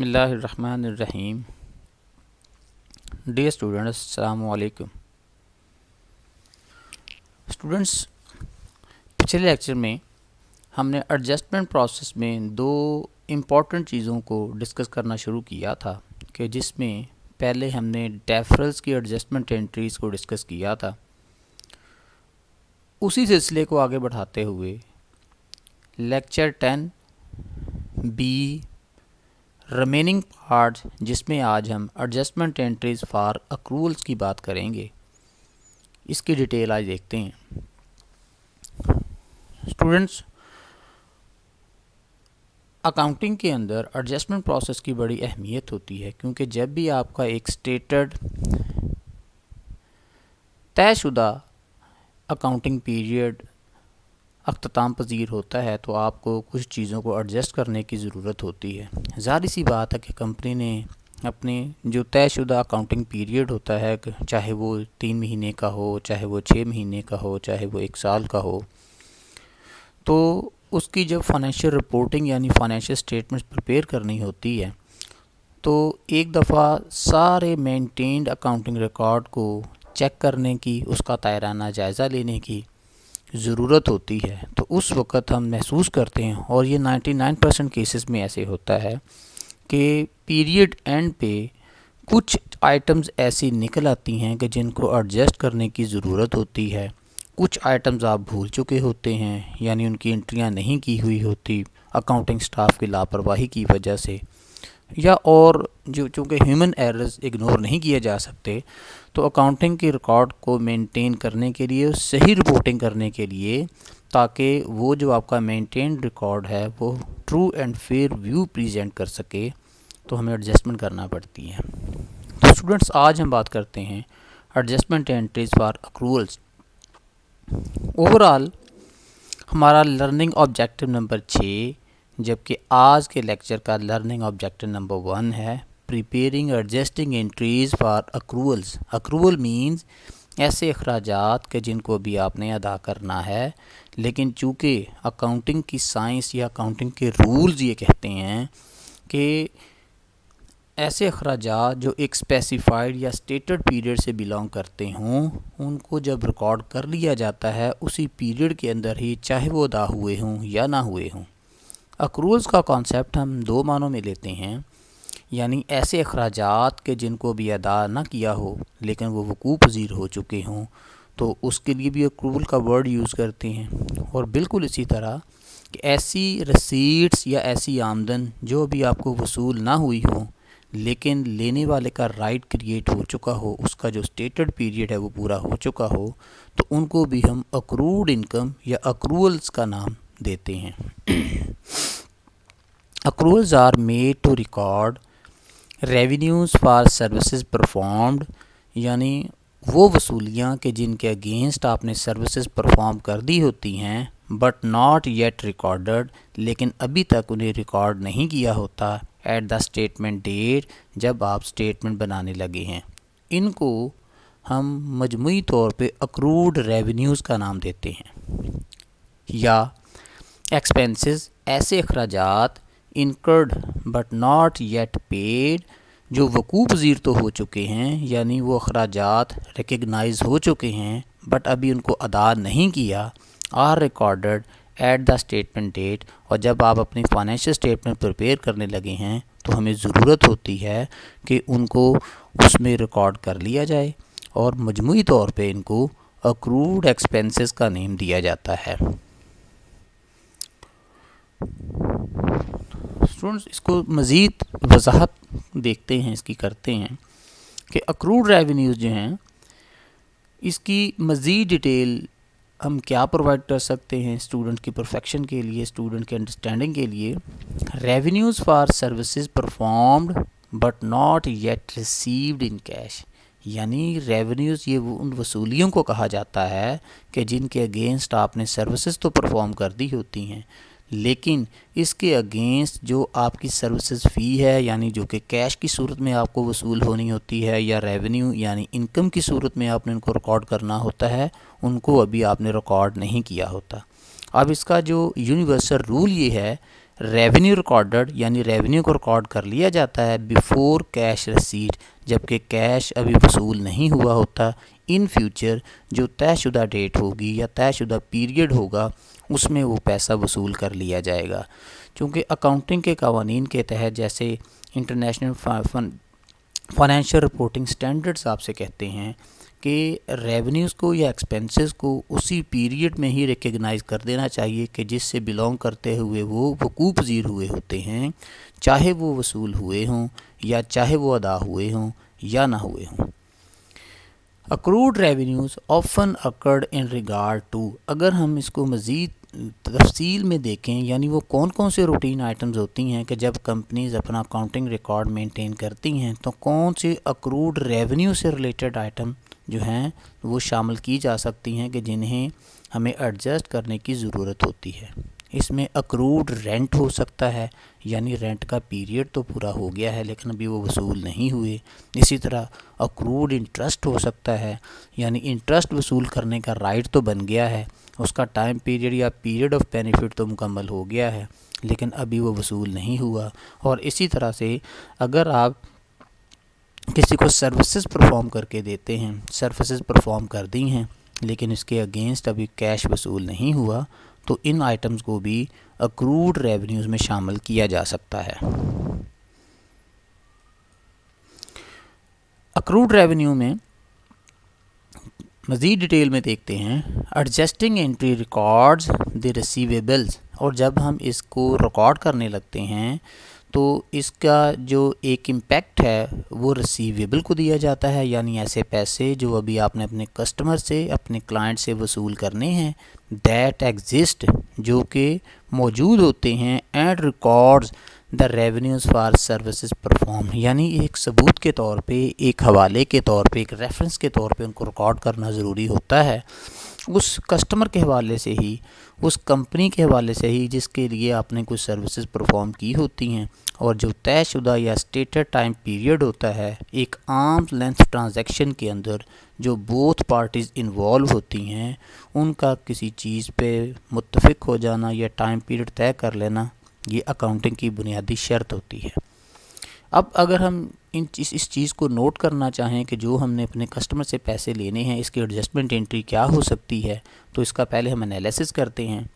बिस्मिल्लाहिर्रहमानिर्रहीम। Dear students, अस्सलाम वालेकुम। स्टूडेंट्स, पिछले लेक्चर में हमने एडजस्टमेंट प्रोसेस में दो इम्पॉर्टेंट चीज़ों को डिस्कस करना शुरू किया था कि जिसमें पहले हमने डेफरल्स की एडजस्टमेंट एंट्रीज़ को डिस्कस किया था। उसी सिलसिले को आगे बढ़ाते हुए लेक्चर 10 बी रिमेनिंग पार्ट, जिसमें आज हम एडजस्टमेंट एंट्रीज़ फॉर अक्रूवल्स की बात करेंगे, इसकी डिटेल आज देखते हैं। स्टूडेंट्स, अकाउंटिंग के अंदर एडजस्टमेंट प्रोसेस की बड़ी अहमियत होती है, क्योंकि जब भी आपका एक स्टेटेड तयशुदा अकाउंटिंग पीरियड अख्ताम पजीर होता है तो आपको कुछ चीज़ों को एडजस्ट करने की ज़रूरत होती है। ज़ाहिर सी बात है कि कंपनी ने अपने जो तयशुदा अकाउंटिंग पीरियड होता है, चाहे वो 3 महीने का हो, चाहे वो 6 महीने का हो, चाहे वो 1 साल का हो, तो उसकी जब फाइनेंशियल रिपोर्टिंग यानी फाइनेंशियल स्टेटमेंट्स प्रिपेयर करनी होती है तो एक दफ़ा सारे मेंटेन्ड अकाउंटिंग रिकॉर्ड को चेक करने की, उसका तायराना जायज़ा लेने की ज़रूरत होती है। तो उस वक़्त हम महसूस करते हैं, और ये 99% केसेस में ऐसे होता है कि पीरियड एंड पे कुछ आइटम्स ऐसी निकल आती हैं कि जिनको एडजस्ट करने की ज़रूरत होती है। कुछ आइटम्स आप भूल चुके होते हैं, यानी उनकी एंट्रियां नहीं की हुई होती अकाउंटिंग स्टाफ की लापरवाही की वजह से, या और जो चूँकि ह्यूमन एरर्स इग्नोर नहीं किए जा सकते, तो अकाउंटिंग के रिकॉर्ड को मेंटेन करने के लिए, सही रिपोर्टिंग करने के लिए, ताकि वो जो आपका मेंटेन्ड रिकॉर्ड है वो true and fair view present कर सके, तो हमें एडजस्टमेंट करना पड़ती है। तो स्टूडेंट्स, आज हम बात करते हैं adjustment entries for accruals. Overall हमारा लर्निंग ऑब्जेक्टिव नंबर 6, जबकि आज के लेक्चर का लर्निंग ऑब्जेक्टिव नंबर 1 है preparing adjusting entries for accruals. Accrual means ऐसे अखराजात के जिनको भी आपने अदा करना है, लेकिन चूँकि अकाउंटिंग की साइंस या अकाउंटिंग के रूल्स ये कहते हैं कि ऐसे अखराजात जो एक स्पेसिफाइड या स्टेटेड पीरियड से बिलोंग करते हों, उनको जब रिकॉर्ड कर लिया जाता है उसी पीरियड के अंदर ही, चाहे वो अदा हुए हों या ना हुए हों। अक्रूवल्स का कॉन्सेप्ट हम दो मानों में लेते हैं, यानी ऐसे अखराजात के जिनको भी अदा ना किया हो लेकिन वो वकूफ़ पज़ीर हो चुके हों, तो उसके लिए भी अक्रूवल का वर्ड यूज़ करते हैं। और बिल्कुल इसी तरह कि ऐसी रसीट्स या ऐसी आमदन जो भी आपको वसूल ना हुई हो लेकिन लेने वाले का राइट क्रिएट हो चुका हो, उसका जो स्टेटेड पीरियड है वो पूरा हो चुका हो, तो उनको भी हम अक्रूड इनकम या अक्रूवल्स का नाम देते हैं। Accruals are made to record revenues for services performed, यानी वो वसूलियाँ कि जिनके अगेंस्ट आपने सर्विसेज परफॉर्म कर दी होती हैं बट नॉट येट रिकॉर्डेड, लेकिन अभी तक उन्हें रिकॉर्ड नहीं किया होता एट द स्टेटमेंट डेट, जब आप स्टेटमेंट बनाने लगे हैं। इनको हम मजमूई तौर पे अक्रूड रेवेन्यूज़ का नाम देते हैं। या एक्सपेंसेस, ऐसे अखराजात incurred but not yet paid, जो वकूफ़ पज़ीर तो हो चुके हैं, यानी वो अखराजात रिकग्नाइज हो चुके हैं बट अभी उनको अदा नहीं किया, are recorded at the statement date, और जब आप अपनी फाइनेंशियल स्टेटमेंट प्रिपेयर करने लगे हैं तो हमें ज़रूरत होती है कि उनको उसमें रिकॉर्ड कर लिया जाए, और मजमूई तौर पे इनको अक्रूड एक्सपेंसेस का नेम दिया जाता है। स्टूडेंट्स, इसको मज़ीद वजाहत देखते हैं, इसकी करते हैं कि अक्रूड रेवेन्यूज़ जो हैं इसकी मज़ीद डिटेल हम क्या प्रोवाइड कर सकते हैं स्टूडेंट की परफेक्शन के लिए, स्टूडेंट के अंडरस्टैंडिंग के लिए। Revenues for services performed but not yet received in cash, यानी रेवेन्यूज़ ये उन वसूलियों को कहा जाता है कि जिनके अगेंस्ट आपने सर्विसेज तो परफॉर्म कर दी होती हैं, लेकिन इसके अगेंस्ट जो आपकी सर्विसेज फ़ी है, यानी जो कि कैश की सूरत में आपको वसूल होनी होती है, या रेवेन्यू यानी इनकम की सूरत में आपने उनको रिकॉर्ड करना होता है, उनको अभी आपने रिकॉर्ड नहीं किया होता। अब इसका जो यूनिवर्सल रूल ये है, रेवेन्यू रिकॉर्डेड यानी रेवेन्यू को रिकॉर्ड कर लिया जाता है बिफोर कैश रिसीट, जबकि कैश अभी वसूल नहीं हुआ होता। इन फ्यूचर जो तयशुदा डेट होगी या तयशुदा पीरियड होगा उसमें वो पैसा वसूल कर लिया जाएगा। चूँकि अकाउंटिंग के कवानीन के तहत जैसे इंटरनेशनल फाइनेंशियल रिपोर्टिंग स्टैंडर्ड्स आपसे कहते हैं कि रेवेन्यूज़ को या एक्सपेंसेस को उसी पीरियड में ही रिकग्नाइज़ कर देना चाहिए कि जिससे बिलोंग करते हुए वो वकूफ़ पज़ीर हुए होते हैं, चाहे वो वसूल हुए हों या चाहे वो अदा हुए हों या ना हुए हों। Accrued revenues often occurred in regard to, अगर हम इसको मज़ीद तफसील में देखें यानी वो कौन कौन से रूटीन आइटम्स होती हैं कि जब कंपनीज अपना अकाउंटिंग रिकॉर्ड मेंटेन करती हैं तो कौन से अक्रूड रेवेन्यू से रिलेटेड आइटम जो हैं वो शामिल की जा सकती हैं कि जिन्हें हमें एडजस्ट करने की ज़रूरत होती है। इसमें अक्रूड रेंट हो सकता है, यानी रेंट का पीरियड तो पूरा हो गया है लेकिन अभी वो वसूल नहीं हुए। इसी तरह अक्रूड इंटरेस्ट हो सकता है, यानी इंटरेस्ट वसूल करने का राइट तो बन गया है, उसका टाइम पीरियड या पीरियड ऑफ बेनिफिट तो मुकम्मल हो गया है लेकिन अभी वो वसूल नहीं हुआ। और इसी तरह से अगर आप किसी को सर्विसेज परफॉर्म करके देते हैं, सर्विसेज परफॉर्म कर दी हैं लेकिन इसके अगेंस्ट अभी कैश वसूल नहीं हुआ, तो इन आइटम्स को भी अक्रूड रेवेन्यूज़ में शामिल किया जा सकता है। अक्रूड रेवेन्यू में मज़ीद डिटेल में देखते हैं adjusting entry records the receivables, और जब हम इसको रिकॉर्ड करने लगते हैं तो इसका जो एक इम्पैक्ट है वो रिसीवेबल को दिया जाता है, यानी ऐसे पैसे जो अभी आपने अपने कस्टमर से अपने क्लाइंट से वसूल करने हैं, दैट एग्जिस्ट, जो कि मौजूद होते हैं, and records the revenues for services perform, यानी एक सबूत के तौर पे, एक हवाले के तौर पे, एक रेफरेंस के तौर पे उनको रिकॉर्ड करना ज़रूरी होता है उस कस्टमर के हवाले से ही, उस कंपनी के हवाले से ही जिसके लिए आपने कुछ सर्विसेज परफॉर्म की होती हैं। और जो तयशुदा या स्टेटेड टाइम पीरियड होता है एक आर्म लेंथ ट्रांजैक्शन के अंदर जो बोथ पार्टीज़ इन्वॉल्व होती हैं उनका किसी चीज़ पे मुत्तफिक हो जाना या टाइम पीरियड तय कर लेना, ये अकाउंटिंग की बुनियादी शर्त होती है। अब अगर हम इस चीज़ को नोट करना चाहें कि जो हमने अपने कस्टमर से पैसे लेने हैं इसकी एडजस्टमेंट एंट्री क्या हो सकती है, तो इसका पहले हम एनालिसिस करते हैं।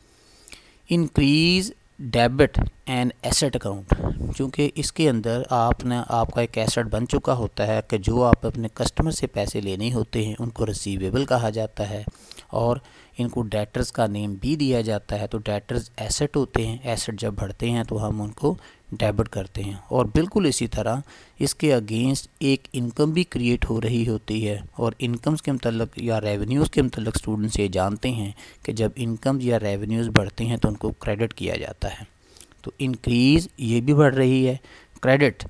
Increase debit and asset account, क्योंकि इसके अंदर आपका एक एसेट बन चुका होता है कि जो आप अपने कस्टमर से पैसे लेने होते हैं उनको रिसीवेबल कहा जाता है और इनको डेटर्स का नेम भी दिया जाता है। तो डेटर्स एसेट होते हैं, एसेट जब बढ़ते हैं तो हम उनको डेबिट करते हैं। और बिल्कुल इसी तरह इसके अगेंस्ट एक इनकम भी क्रिएट हो रही होती है, और इनकम्स के मतलब या रेवेन्यूज़ के मतलब स्टूडेंट्स ये जानते हैं कि जब इनकम या रेवेन्यूज़ बढ़ते हैं तो उनको क्रेडिट किया जाता है। तो इंक्रीज़ ये भी बढ़ रही है, क्रेडिट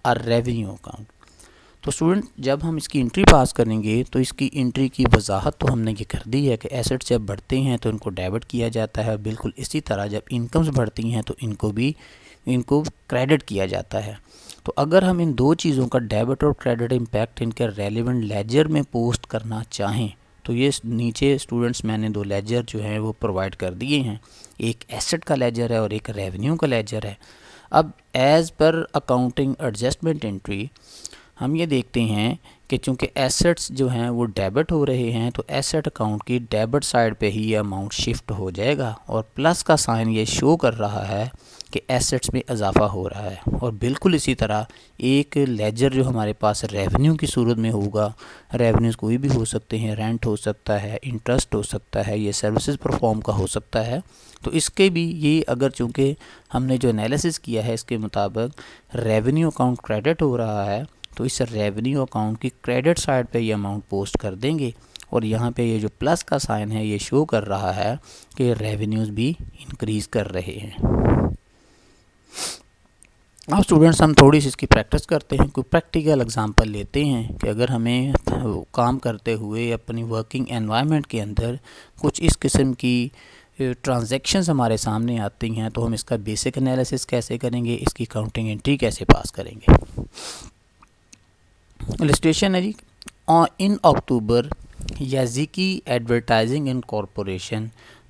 और रेवेन्यू अकाउंट। तो स्टूडेंट जब हम इसकी एंट्री पास करेंगे तो इसकी एंट्री की वजाहत तो हमने ये कर दी है कि एसेट्स जब बढ़ते हैं तो इनको डेबिट किया जाता है, बिल्कुल इसी तरह जब इनकम्स बढ़ती हैं तो इनको क्रेडिट किया जाता है। तो अगर हम इन दो चीज़ों का डेबिट और क्रेडिट इम्पैक्ट इनके रेलिवेंट लेजर में पोस्ट करना चाहें तो ये नीचे स्टूडेंट्स मैंने दो लेजर जो हैं वो प्रोवाइड कर दिए हैं, एक एसेट का लेजर है और एक रेवेन्यू का लेजर है। अब as per accounting adjustment entry हम ये देखते हैं कि चूँकि एसेट्स जो हैं वो डेबिट हो रहे हैं तो एसेट अकाउंट की डेबिट साइड पे ही ये अमाउंट शिफ्ट हो जाएगा, और प्लस का साइन ये शो कर रहा है कि एसेट्स में इजाफा हो रहा है। और बिल्कुल इसी तरह एक लेजर जो हमारे पास रेवेन्यू की सूरत में होगा, रेवेन्यूज़ कोई भी हो सकते हैं, रेंट हो सकता है, इंटरेस्ट हो सकता है, ये सर्विसेज परफॉर्म का हो सकता है। तो इसके भी ये अगर चूँकि हमने जो एनालिसिस किया है इसके मुताबिक रेवेन्यू अकाउंट क्रेडिट हो रहा है तो इस रेवेन्यू अकाउंट की क्रेडिट साइड पे ये अमाउंट पोस्ट कर देंगे, और यहाँ पे ये जो प्लस का साइन है ये शो कर रहा है कि रेवेन्यूज़ भी इंक्रीज़ कर रहे हैं। अब स्टूडेंट्स हम थोड़ी सी इसकी प्रैक्टिस करते हैं, कोई प्रैक्टिकल एग्जांपल लेते हैं कि अगर हमें काम करते हुए अपनी वर्किंग एनवायरनमेंट के अंदर कुछ इस किस्म की ट्रांजैक्शंस हमारे सामने आती हैं तो हम इसका बेसिक एनालिसिस कैसे करेंगे, इसकी काउंटिंग एंट्री कैसे पास करेंगे। इलस्ट्रेशन है जी, in October Yazici advertising and corporation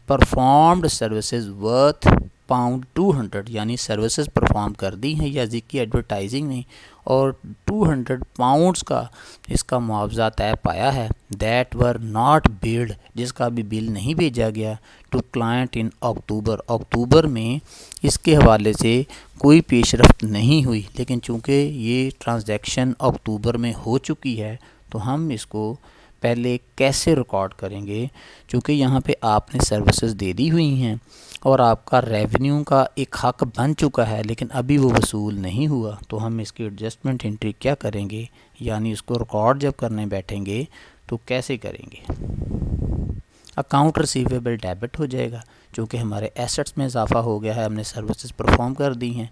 performed services worth pound 200 यानी सर्विसेज परफॉर्म कर दी हैं या ज़िकी एडवर्टाइजिंग ने और 200 पाउंड्स का इसका मुआवजा तय पाया है, दैट वर नॉट बिल्ड जिसका भी बिल नहीं भेजा गया टू क्लाइंट इन अक्टूबर में इसके हवाले से कोई पेशरफ्त नहीं हुई। लेकिन चूँकि ये ट्रांजैक्शन अक्टूबर में हो चुकी है तो हम इसको पहले कैसे रिकॉर्ड करेंगे, चूँकि यहाँ पे आपने सर्विसेज दे दी हुई हैं और आपका रेवेन्यू का एक हक बन चुका है लेकिन अभी वो वसूल नहीं हुआ, तो हम इसकी एडजस्टमेंट एंट्री क्या करेंगे, यानी इसको रिकॉर्ड जब करने बैठेंगे तो कैसे करेंगे। अकाउंट रिसीवेबल डेबिट हो जाएगा क्योंकि हमारे एसेट्स में इजाफा हो गया है, हमने सर्विसेज परफॉर्म कर दी हैं,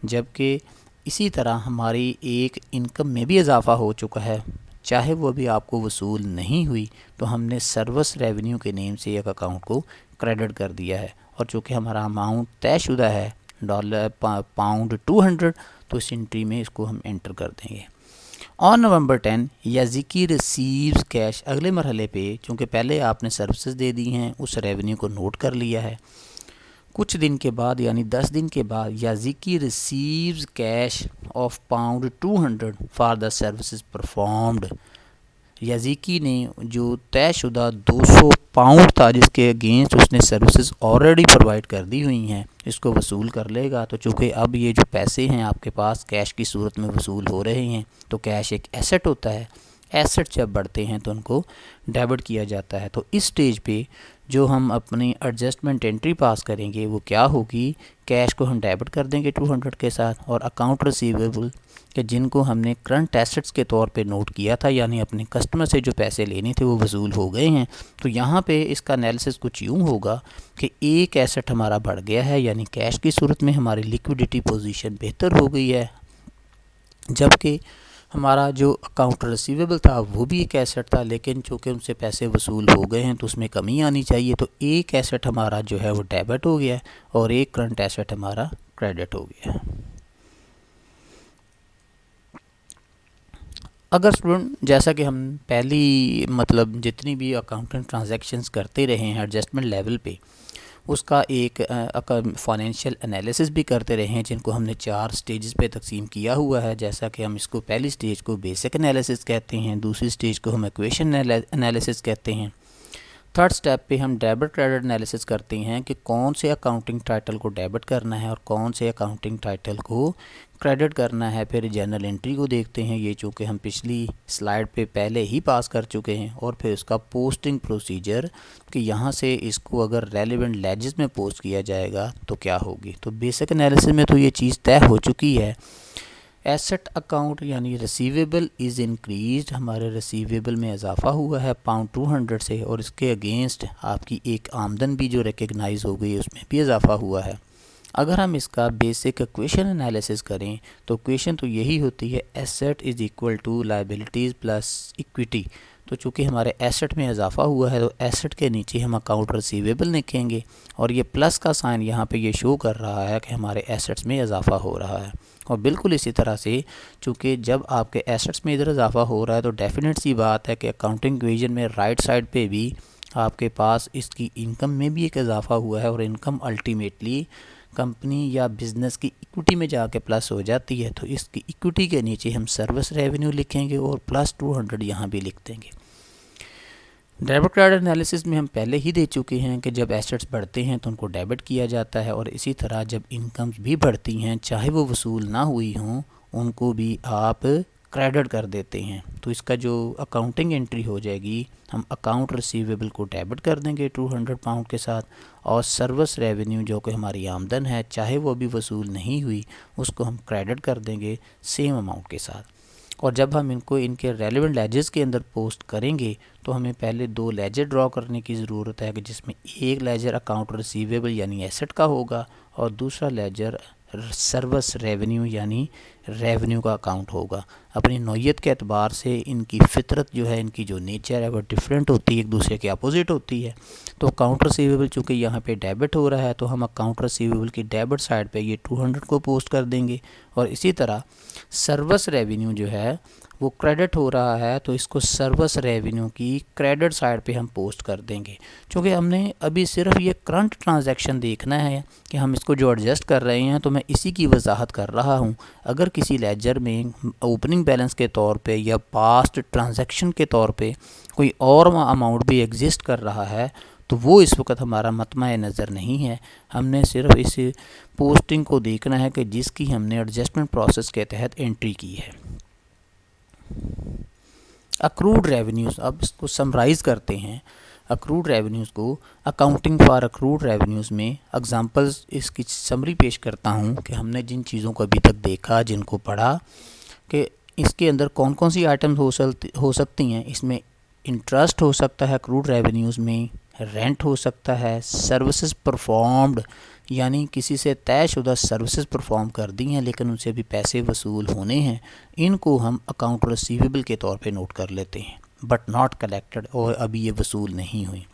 जबकि इसी तरह हमारी एक इनकम में भी इजाफा हो चुका है, चाहे वो भी आपको वसूल नहीं हुई, तो हमने सर्विस रेवेन्यू के नेम से एक अकाउंट को क्रेडिट कर दिया है। और चूँकि हमारा अमाउंट तयशुदा है पाउंड 200, तो इस एंट्री में इसको हम एंटर कर देंगे। ऑन नवंबर 10 याज़िकी रिसीव्स कैश, अगले मरहले पे चूँकि पहले आपने सर्विसेज दे दी हैं उस रेवेन्यू को नोट कर लिया है, कुछ दिन के बाद यानी 10 दिन के बाद Yazici receives cash of pound 200 for the services performed. Yazici ने जो तयशुदा 200 पाउंड था जिसके अगेंस्ट उसने सर्विसेज ऑलरेडी प्रोवाइड कर दी हुई हैं, इसको वसूल कर लेगा। तो चूँकि अब ये जो पैसे हैं आपके पास कैश की सूरत में वसूल हो रहे हैं, तो कैश एक एसेट होता है, एसेट जब बढ़ते हैं तो उनको डेबिट किया जाता है। तो इस स्टेज पे जो हम अपनी एडजस्टमेंट एंट्री पास करेंगे वो क्या होगी, कैश को हम डेबिट कर देंगे 200 के साथ और अकाउंट रिसीवेबल कि जिनको हमने करंट एसेट्स के तौर पे नोट किया था, यानी अपने कस्टमर से जो पैसे लेने थे वो वसूल हो गए हैं। तो यहाँ पे इसका एनालिसिस कुछ यूँ होगा कि एक एसेट हमारा बढ़ गया है, यानी कैश की सूरत में हमारी लिक्विडिटी पोजीशन बेहतर हो गई है, जबकि हमारा जो अकाउंट रिसीवेबल था वो भी एक एसेट था, लेकिन चूँकि उनसे पैसे वसूल हो गए हैं तो उसमें कमी आनी चाहिए। तो एक एसेट हमारा जो है वो डेबिट हो गया और एक करंट एसेट हमारा क्रेडिट हो गया। अगर स्टूडेंट जैसा कि हम पहली मतलब जितनी भी अकाउंटिंग ट्रांजैक्शंस करते रहे हैं एडजस्टमेंट लेवल पे, उसका एक फाइनेंशियल एनालिसिस भी करते रहे हैं जिनको हमने 4 स्टेजेस पे तकसीम किया हुआ है। जैसा कि हम इसको पहली स्टेज को बेसिक एनालिसिस कहते हैं, दूसरी स्टेज को हम इक्वेशन एनालिसिस कहते हैं, थर्ड स्टेप पे हम डेबिट क्रेडिट एनालिसिस करते हैं कि कौन से अकाउंटिंग टाइटल को डेबिट करना है और कौन से अकाउंटिंग टाइटल को क्रेडिट करना है। फिर जर्नल एंट्री को देखते हैं, ये चूँकि हम पिछली स्लाइड पे पहले ही पास कर चुके हैं, और फिर इसका पोस्टिंग प्रोसीजर कि यहाँ से इसको अगर रेलिवेंट लेजेस में पोस्ट किया जाएगा तो क्या होगी। तो बेसिक एनालिसिस में तो ये चीज़ तय हो चुकी है। एसेट अकाउंट यानी रिसीवेबल इज़ इंक्रीज्ड, हमारे रिसीवेबल में इजाफा हुआ है पाउंड 200 से, और इसके अगेंस्ट आपकी एक आमदन भी जो रिकग्नाइज हो गई उसमें भी इजाफा हुआ है। अगर हम इसका बेसिक इक्वेशन एनालिसिस करें तो इक्वेशन तो यही होती है, asset is equal to liabilities plus equity. तो चूँकि हमारे एसेट में इजाफा हुआ है तो एसेट के नीचे हम अकाउंट रिसीवेबल लिखेंगे, और ये प्लस का साइन यहाँ पे ये शो कर रहा है कि हमारे एसेट्स में इजाफा हो रहा है। और बिल्कुल इसी तरह से चूँकि जब आपके एसेट्स में इधर इजाफा हो रहा है तो डेफिनेट सी बात है कि अकाउंटिंग इक्वेशन में राइट साइड पे भी आपके पास इसकी इनकम में भी एक इजाफा हुआ है, और इनकम अल्टीमेटली कंपनी या बिज़नेस की इक्विटी में जाके प्लस हो जाती है। तो इसकी इक्विटी के नीचे हम सर्विस रेवेन्यू लिखेंगे और प्लस 200 यहाँ भी लिख देंगे। डेबिट क्रेडिट एनालिसिस में हम पहले ही दे चुके हैं कि जब एसेट्स बढ़ते हैं तो उनको डेबिट किया जाता है, और इसी तरह जब इनकम्स भी बढ़ती हैं चाहे वो वसूल ना हुई हों उनको भी आप क्रेडिट कर देते हैं। तो इसका जो अकाउंटिंग एंट्री हो जाएगी, हम अकाउंट रिसीवेबल को डेबिट कर देंगे 200 पाउंड के साथ, और सर्विस रेवेन्यू जो कि हमारी आमदन है चाहे वो अभी वसूल नहीं हुई उसको हम क्रेडिट कर देंगे सेम अमाउंट के साथ। और जब हम इनको इनके रेलिवेंट लेजेस के अंदर पोस्ट करेंगे तो हमें पहले 2 लेजर ड्रॉ करने की ज़रूरत है कि जिसमें एक लेजर अकाउंट रिसीवेबल यानी एसेट का होगा और दूसरा लेजर सर्विस रेवेन्यू यानी रेवेन्यू का अकाउंट होगा। अपनी नौइयत के एतबार से इनकी फितरत जो है, इनकी जो नेचर है वो डिफरेंट होती है, एक दूसरे के अपोजिट होती है। तो अकाउंट रिसीवेबल चूँकि यहाँ पे डेबिट हो रहा है तो हम अकाउंट रिसीवेबल की डेबिट साइड पे ये 200 को पोस्ट कर देंगे। और इसी तरह सर्विस रेवेन्यू जो है वो क्रेडिट हो रहा है तो इसको सर्विस रेवेन्यू की क्रेडिट साइड पे हम पोस्ट कर देंगे। क्योंकि हमने अभी सिर्फ ये करंट ट्रांजैक्शन देखना है कि हम इसको जो एडजस्ट कर रहे हैं, तो मैं इसी की वजाहत कर रहा हूँ। अगर किसी लेजर में ओपनिंग बैलेंस के तौर पे या पास्ट ट्रांजैक्शन के तौर पे कोई और अमाउंट भी एग्जिस्ट कर रहा है तो वो इस वक्त हमारा मतमा नज़र नहीं है। हमने सिर्फ इस पोस्टिंग को देखना है कि जिसकी हमने एडजस्टमेंट प्रोसेस के तहत एंट्री की है। अक्रूड रेवेन्यूज़, अब इसको समराइज़ करते हैं। अक्रूड रेवेन्यूज़ को अकाउंटिंग फॉर अक्रूड रेवेन्यूज़ में एग्जांपल्स इसकी समरी पेश करता हूँ कि हमने जिन चीज़ों को अभी तक देखा, जिनको पढ़ा, कि इसके अंदर कौन कौन सी आइटम्स हो सकती हैं। इसमें इंटरेस्ट हो सकता है अक्रूड रेवेन्यूज़ में, रेंट हो सकता है, सर्विसेज परफॉर्म्ड यानी किसी से तयशुदा सर्विसेज परफॉर्म कर दी हैं लेकिन उनसे भी पैसे वसूल होने हैं, इनको हम अकाउंट रिसीवेबल के तौर पे नोट कर लेते हैं, बट नॉट कलेक्टेड, और अभी ये वसूल नहीं हुई।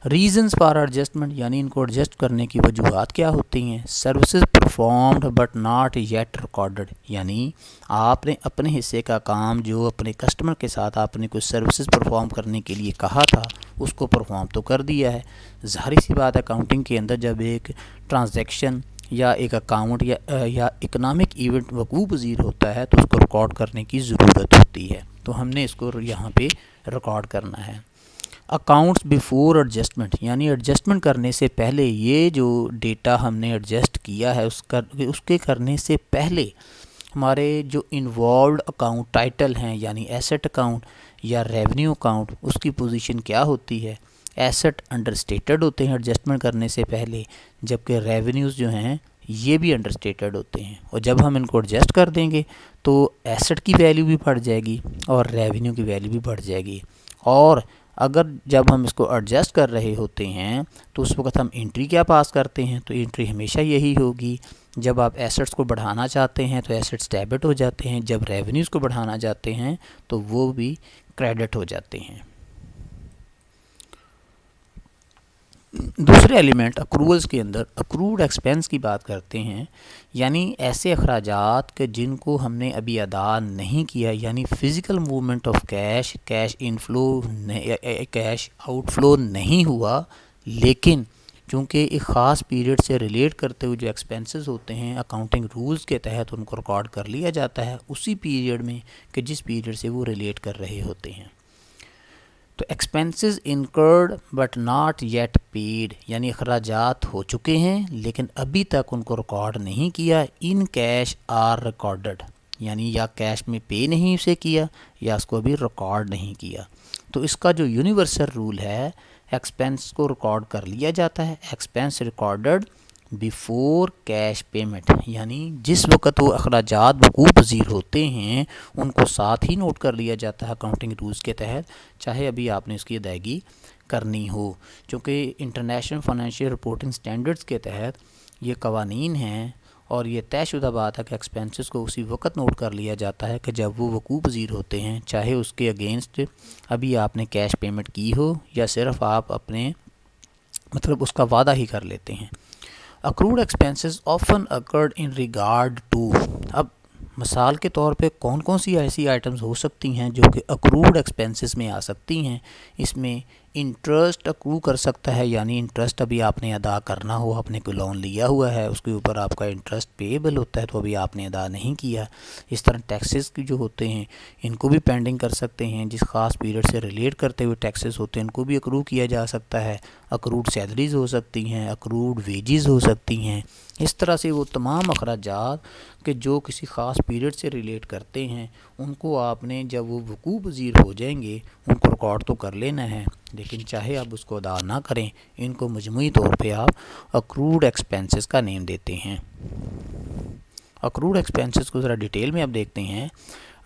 रीजंस फॉर एडजस्टमेंट यानी इनको एडजस्ट करने की वजूहत क्या होती हैं। Services performed but not yet recorded, यानी आपने अपने हिस्से का काम जो अपने कस्टमर के साथ आपने कुछ सर्विसेज परफॉर्म करने के लिए कहा था उसको परफॉर्म तो कर दिया है। ज़ाहिर सी बात, अकाउंटिंग के अंदर जब एक ट्रांजैक्शन या एक अकाउंट या इकनॉमिक इवेंट वकूअ पज़ीर होता है तो उसको रिकॉर्ड करने की ज़रूरत होती है, तो हमने इसको यहाँ पे रिकॉर्ड करना है। अकाउंट्स बिफोर एडजस्टमेंट यानी एडजस्टमेंट करने से पहले ये जो डेटा हमने एडजस्ट किया है उसके करने से पहले हमारे जो इन्वॉल्व अकाउंट टाइटल हैं यानी एसेट अकाउंट या रेवेन्यू अकाउंट, उसकी पोजीशन क्या होती है। एसेट अंडरस्टेटेड होते हैं एडजस्टमेंट करने से पहले, जबकि रेवेन्यूज़ जो हैं ये भी अंडरस्टेटेड होते हैं। और जब हम इनको एडजस्ट कर देंगे तो एसेट की वैल्यू भी बढ़ जाएगी और रेवेन्यू की वैल्यू भी बढ़ जाएगी। और अगर जब हम इसको एडजस्ट कर रहे होते हैं तो उस वक्त हम एंट्री क्या पास करते हैं, तो एंट्री हमेशा यही होगी। जब आप एसेट्स को बढ़ाना चाहते हैं तो एसेट्स डेबिट हो जाते हैं, जब रेवेन्यूज़ को बढ़ाना चाहते हैं तो वो भी क्रेडिट हो जाते हैं। दूसरे एलिमेंट अक्रूवल्स के अंदर अक्रूड एक्सपेंस की बात करते हैं, यानी ऐसे अखराजात के जिनको हमने अभी अदा नहीं किया, यानी physical movement of cash, cash inflow cash outflow नहीं हुआ, लेकिन चूँकि एक ख़ास पीरियड से रिलेट करते हुए जो एक्सपेंसेस होते हैं अकाउंटिंग रूल्स के तहत उनको रिकॉर्ड कर लिया जाता है उसी पीरियड में कि जिस पीरियड से वो रिलेट कर रहे होते हैं। तो expenses incurred but not yet paid यानी अखराजात हो चुके हैं लेकिन अभी तक उनको रिकॉर्ड नहीं किया। इन कैश आर रिकॉर्डेड यानी या कैश में पे नहीं उसे किया या उसको अभी रिकॉर्ड नहीं किया। तो इसका जो यूनिवर्सल रूल है, एक्सपेंस को रिकॉर्ड कर लिया जाता है, expense recorded before cash payment, यानी जिस वक्त वो अखराजात वकूअ पज़ीर होते हैं उनको साथ ही नोट कर लिया जाता है अकाउंटिंग रूल्स के तहत, चाहे अभी आपने उसकी अदायगी करनी हो। चूँकि इंटरनेशनल फाइनेंशियल रिपोर्टिंग स्टैंडर्ड्स के तहत ये कवानीन हैं और ये तयशुदा बात है कि एक्सपेंसेस को उसी वक्त नोट कर लिया जाता है कि जब वो वकूअ पज़ीर होते हैं, चाहे उसके अगेंस्ट अभी आपने कैश पेमेंट की हो या सिर्फ आप अपने उसका वादा ही कर लेते हैं। Accrued expenses often occurred in regard to, अब मिसाल के तौर पे कौन कौन सी ऐसी आइटम्स हो सकती हैं जो कि अक्रूड एक्सपेंसेस में आ सकती हैं। इसमें इंटरेस्ट अक्रू कर सकता है, यानी इंटरेस्ट अभी आपने अदा करना हो, आपने कोई लोन लिया हुआ है उसके ऊपर आपका इंटरेस्ट पेएबल होता है तो अभी आपने अदा नहीं किया। इस तरह टैक्सेस की जो होते हैं इनको भी पेंडिंग कर सकते हैं, जिस ख़ास पीरियड से रिलेट करते हुए टैक्सेस होते हैं इनको भी अक्रू किया जा सकता है। अक्रूड सैलरीज़ हो सकती हैं, अक्रूड वेजेस हो सकती हैं। इस तरह से वो तमाम अखराजात कि जो किसी ख़ास पीरियड से रिलेट करते हैं उनको आपने जब वो वकूअ पज़ीर हो जाएंगे उनको रिकॉर्ड तो कर लेना है, लेकिन चाहे आप उसको अदा ना करें, इनको मजमूई तौर पे आप अक्रूड एक्सपेंसेस का नेम देते हैं। अक्रूड एक्सपेंसेस को ज़रा डिटेल में आप देखते हैं।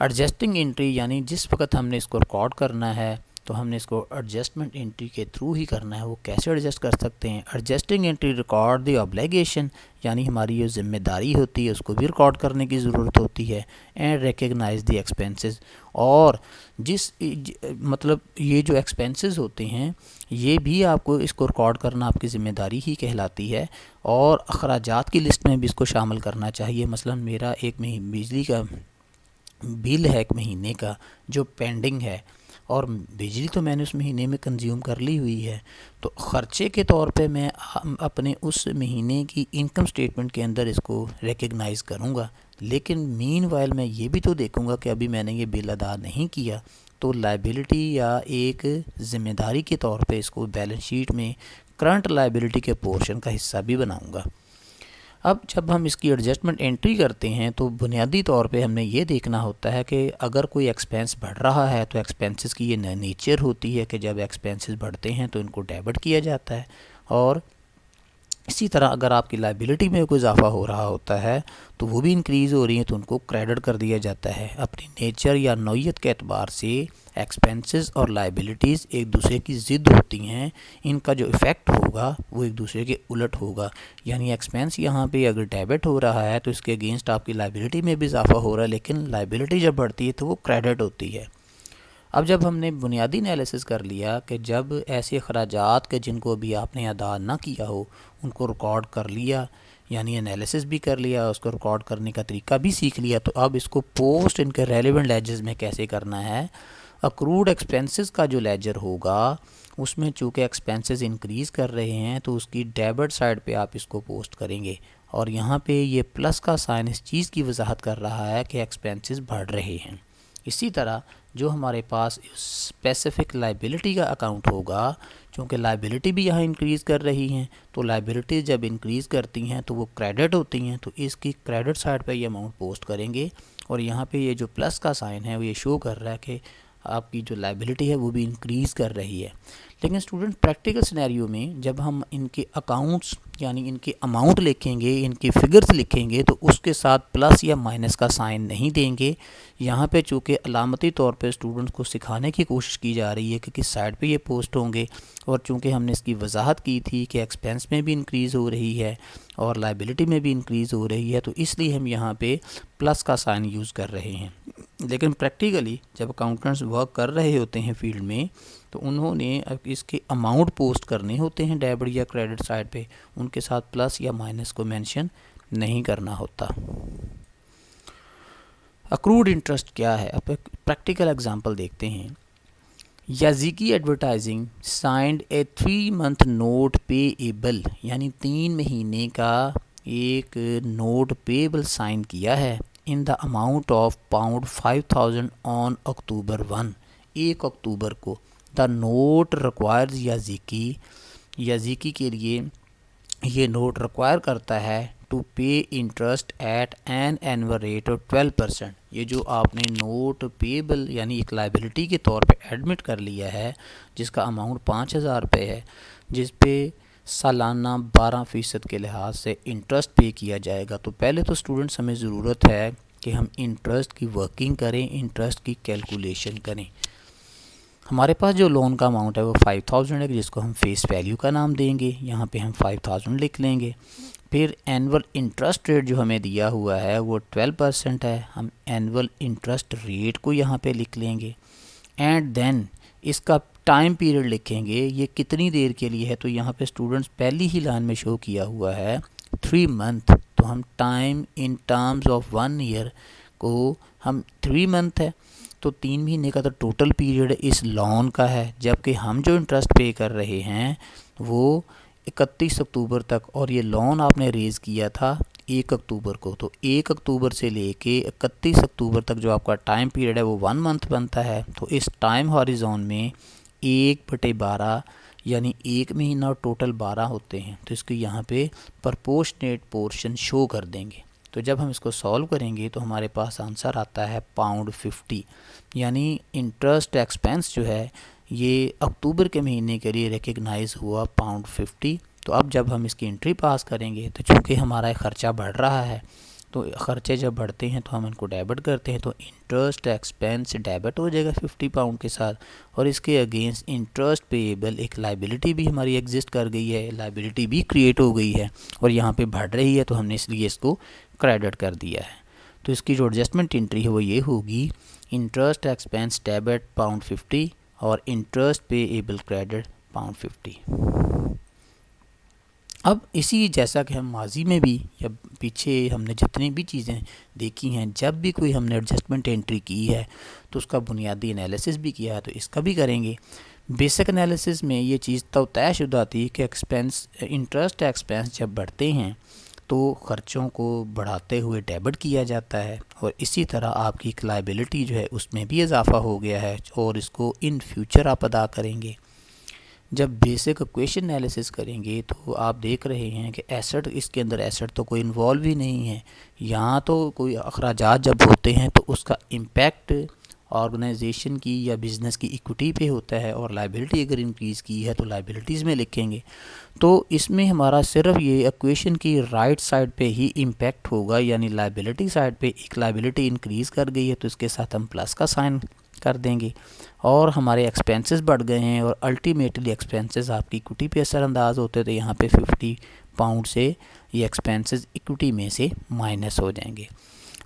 एडजस्टिंग एंट्री यानी जिस वक्त हमने इसको रिकॉर्ड करना है तो हमने इसको एडजस्टमेंट एंट्री के थ्रू ही करना है। वो कैसे एडजस्ट कर सकते हैं? Adjusting entry record the obligation, यानी हमारी जो जिम्मेदारी होती है उसको भी रिकॉर्ड करने की ज़रूरत होती है। एंड रिकग्नाइज द एक्सपेंसेस, और मतलब ये जो एक्सपेंसेस होते हैं ये भी आपको इसको रिकॉर्ड करना आपकी ज़िम्मेदारी ही कहलाती है। और अखराजात की लिस्ट में भी इसको शामिल करना चाहिए। मसलन मेरा एक बिजली का बिल है एक महीने का जो पेंडिंग है, और बिजली तो मैंने उस महीने में कंज्यूम कर ली हुई है, तो ख़र्चे के तौर पे मैं अपने उस महीने की इनकम स्टेटमेंट के अंदर इसको रिकग्नाइज़ करूँगा। लेकिन मीनवाइल मैं ये भी तो देखूँगा कि अभी मैंने ये बिल अदा नहीं किया, तो लायबिलिटी या एक ज़िम्मेदारी के तौर पे इसको बैलेंस शीट में करंट लायबिलिटी के पोर्शन का हिस्सा भी बनाऊँगा। अब जब हम इसकी एडजस्टमेंट एंट्री करते हैं तो बुनियादी तौर पे हमने ये देखना होता है कि अगर कोई एक्सपेंस बढ़ रहा है तो एक्सपेंसेस की ये नेचर होती है कि जब एक्सपेंसेस बढ़ते हैं तो इनको डेबिट किया जाता है, और इसी तरह अगर आपकी लायबिलिटी में कोई इजाफा हो रहा होता है तो वो भी इंक्रीज़ हो रही है तो उनको क्रेडिट कर दिया जाता है। अपनी नेचर या नौइयत के एतबार से एक्सपेंसेस और लायबिलिटीज़ एक दूसरे की ज़िद होती हैं, इनका जो इफ़ेक्ट होगा वो एक दूसरे के उलट होगा। यानी एक्सपेंस यहाँ पे अगर डेबिट हो रहा है तो इसके अगेंस्ट आपकी लायबिलिटी में भी इजाफा हो रहा है, लेकिन लायबिलिटी जब बढ़ती है तो वो क्रेडिट होती है। अब जब हमने बुनियादी एनालिसिस कर लिया कि जब ऐसे अखराजात के जिनको अभी आपने अदा ना किया हो उनको रिकॉर्ड कर लिया, यानी एनालिसिस भी कर लिया, उसको रिकॉर्ड करने का तरीका भी सीख लिया, तो अब इसको पोस्ट इनके रेलेवेंट लेजर्स में कैसे करना है। अक्रूड एक्सपेंसेस का जो लेजर होगा उसमें चूँकि एक्सपेंसेस इंक्रीज़ कर रहे हैं तो उसकी डेबिट साइड पे आप इसको पोस्ट करेंगे, और यहाँ पे ये प्लस का साइन इस चीज़ की वजाहत कर रहा है कि एक्सपेंसेस बढ़ रहे हैं। इसी तरह जो हमारे पास स्पेसिफिक लायबिलिटी का अकाउंट होगा, चूँकि लायबिलिटी भी यहाँ इंक्रीज़ कर रही हैं तो लायबिलिटी जब इंक्रीज़ करती हैं तो वो क्रेडिट होती हैं, तो इसकी क्रेडिट साइड पे ये अमाउंट पोस्ट करेंगे, और यहाँ पे ये जो प्लस का साइन है वो ये शो कर रहा है कि आपकी जो लायबिलिटी है वो भी इंक्रीज़ कर रही है। लेकिन स्टूडेंट प्रैक्टिकल सिनेरियो में जब हम इनके अकाउंट्स यानी इनके अमाउंट लिखेंगे, इनके फिगर्स लिखेंगे, तो उसके साथ प्लस या माइनस का साइन नहीं देंगे। यहाँ पे चूँकि अलामती तौर पे स्टूडेंट्स को सिखाने की कोशिश की जा रही है कि किस साइड पे ये पोस्ट होंगे, और चूँकि हमने इसकी वजाहत की थी कि एक्सपेंस में भी इंक्रीज़ हो रही है और लायबिलिटी में भी इंक्रीज़ हो रही है, तो इसलिए हम यहाँ पे प्लस का साइन यूज़ कर रहे हैं। लेकिन प्रैक्टिकली जब अकाउंटेंट्स वर्क कर रहे होते हैं फील्ड में तो उन्होंने इसके अमाउंट पोस्ट करने होते हैं डेबिट या क्रेडिट साइड पे, उनके साथ प्लस या माइनस को मेंशन नहीं करना होता। अक्रूड इंटरेस्ट क्या है? अब एक प्रैक्टिकल एग्जांपल देखते हैं। Yazici advertising signed a 3 month note payable, यानी 3 महीने का एक नोट पेएबल साइन किया है in the amount of £5000 on October 1 अक्टूबर को। द नोट रिक्वायर्स याजिकी के लिए ये नोट रिक्वायर करता है टू पे interest eight an annual rate of 12%। ये जो आपने नोट पेबल यानी एक लाइबिलिटी के तौर पे एडमिट कर लिया है जिसका अमाउंट 5000 रुपये है, जिस पे सालाना 12% के लिहाज से इंटरेस्ट पे किया जाएगा। तो पहले तो स्टूडेंट्स हमें ज़रूरत है कि हम इंटरेस्ट की वर्किंग करें, इंटरेस्ट की कैलकुलेशन करें। हमारे पास जो लोन का अमाउंट है वो 5000 है, जिसको हम फेस वैल्यू का नाम देंगे, यहाँ पे हम 5000 लिख लेंगे। फिर एनुअल इंटरेस्ट रेट जो हमें दिया हुआ है वो 12% है, हम एनुअल इंटरेस्ट रेट को यहाँ पे लिख लेंगे। एंड देन इसका टाइम पीरियड लिखेंगे, ये कितनी देर के लिए है। तो यहाँ पे स्टूडेंट्स पहली ही लाइन में शो किया हुआ है 3 मंथ, तो हम time in terms of 1 year को हम 3 मंथ है, तो 3 महीने का तो टोटल पीरियड इस लोन का है, जबकि हम जो इंटरेस्ट पे कर रहे हैं वो 31 अक्टूबर तक, और ये लोन आपने रेज़ किया था 1 अक्टूबर को। तो 1 अक्टूबर से लेके 31 अक्टूबर तक जो आपका टाइम पीरियड है वो 1 मंथ बनता है। तो इस टाइम हॉरिजॉन में 1/12 यानी 1 महीना और टोटल 12 होते हैं, तो इसको यहाँ पे प्रपोर्शनेट पोर्शन शो कर देंगे। तो जब हम इसको सॉल्व करेंगे तो हमारे पास आंसर आता है £50, यानी इंटरेस्ट एक्सपेंस जो है ये अक्टूबर के महीने के लिए रिकग्नाइज़ हुआ £50। तो अब जब हम इसकी एंट्री पास करेंगे तो चूँकि हमारा ख़र्चा बढ़ रहा है तो ख़र्चे जब बढ़ते हैं तो हम इनको डेबिट करते हैं, तो इंटरेस्ट एक्सपेंस डेबिट हो जाएगा 50 पाउंड के साथ, और इसके अगेंस्ट इंटरेस्ट पेएबल एक लाइबिलिटी भी हमारी एग्जिस्ट कर गई है, लाइबिलिटी भी क्रिएट हो गई है और यहाँ पे बढ़ रही है, तो हमने इसलिए इसको क्रेडिट कर दिया है। तो इसकी जो एडजस्टमेंट एंट्री है वो ये होगी, इंटरेस्ट एक्सपेंस डेबिट £50 और इंटरेस्ट पेएबल क्रेडिट £50। अब इसी जैसा कि हम माजी में भी या पीछे हमने जितनी भी चीज़ें देखी हैं, जब भी कोई हमने एडजस्टमेंट एंट्री की है तो उसका बुनियादी एनालिसिस भी किया है, तो इसका भी करेंगे। बेसिक एनालिसिस में ये चीज़ तो तयशुदा थी कि इंटरेस्ट एक्सपेंस जब बढ़ते हैं तो ख़र्चों को बढ़ाते हुए डेबिट किया जाता है, और इसी तरह आपकी एक लाइबिलिटी जो है उसमें भी इजाफ़ा हो गया है और इसको इन फ्यूचर आप अदा करेंगे। जब बेसिक इक्वेशन एनालिसिस करेंगे तो आप देख रहे हैं कि एसेट, इसके अंदर एसेट तो कोई इन्वॉल्व ही नहीं है, यहाँ तो कोई अखराजात जब होते हैं तो उसका इम्पैक्ट ऑर्गेनाइजेशन की या बिज़नेस की इक्विटी पे होता है, और लाइबिलिटी अगर इंक्रीज़ की है तो लाइबिलिटीज़ में लिखेंगे। तो इसमें हमारा सिर्फ ये इक्वेशन की राइट साइड पे ही इम्पैक्ट होगा, यानी लाइबिलिटी साइड पे एक लाइबिलिटी इंक्रीज़ कर गई है तो इसके साथ हम प्लस का साइन कर देंगे, और हमारे एक्सपेंसेस बढ़ गए हैं और अल्टीमेटली एक्सपेंसेस आपकी इक्विटी पे असरअंदाज होते हैं, तो यहाँ पे 50 पाउंड से ये एक्सपेंसेस इक्विटी में से माइनस हो जाएंगे।